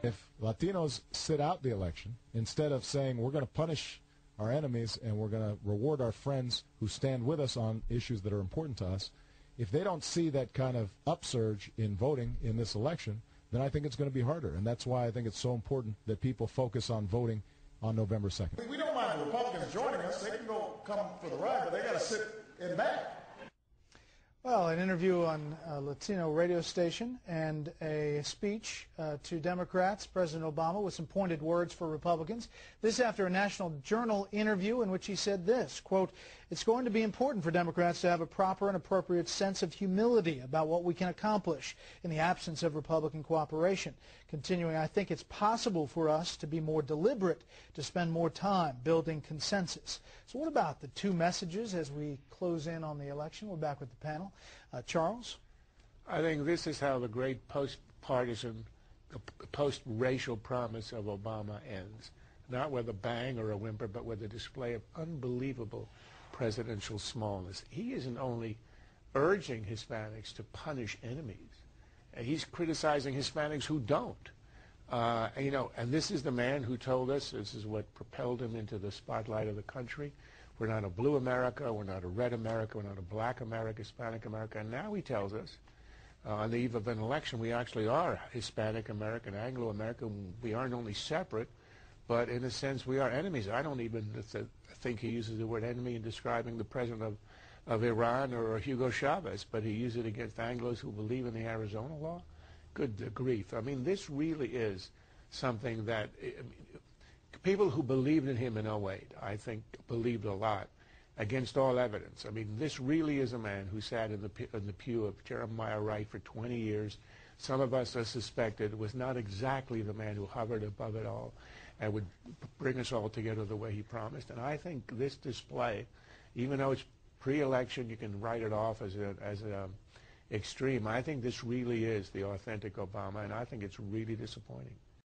If Latinos sit out the election, instead of saying we're going to punish our enemies and we're going to reward our friends who stand with us on issues that are important to us, if they don't see that kind of upsurge in voting in this election, then I think it's going to be harder. And that's why I think it's so important that people focus on voting on November 2nd. We don't mind the Republicans joining us. They can go come for the ride, but they got to sit in back. Well, an interview on a Latino radio station and a speech to Democrats, President Obama, with some pointed words for Republicans. This after a National Journal interview in which he said this, quote, "It's going to be important for Democrats to have a proper and appropriate sense of humility about what we can accomplish in the absence of Republican cooperation. Continuing, I think it's possible for us to be more deliberate, to spend more time building consensus." So what about the two messages as we close in on the election? We're back with the panel. Charles? I think this is how the great post-partisan, post-racial promise of Obama ends. Not with a bang or a whimper, but with a display of unbelievable presidential smallness. He isn't only urging Hispanics to punish enemies. He's criticizing Hispanics who don't. And this is the man who told us, this is what propelled him into the spotlight of the country. We're not a blue America, we're not a red America, we're not a black America, Hispanic America. And now he tells us, on the eve of an election, we actually are Hispanic American, Anglo-American. We aren't only separate, but in a sense we are enemies. I don't even think he uses the word enemy in describing the president of Iran or Hugo Chavez, but he used it against Anglos who believe in the Arizona law. Good grief. I mean, this really is something that people who believed in him in '08, I think, believed a lot against all evidence. I mean, this really is a man who sat in the pew of Jeremiah Wright for 20 years. Some of us suspected was not exactly the man who hovered above it all and would bring us all together the way he promised. And I think this display, even though it's pre-election, you can write it off as an extreme. I think this really is the authentic Obama, and I think it's really disappointing.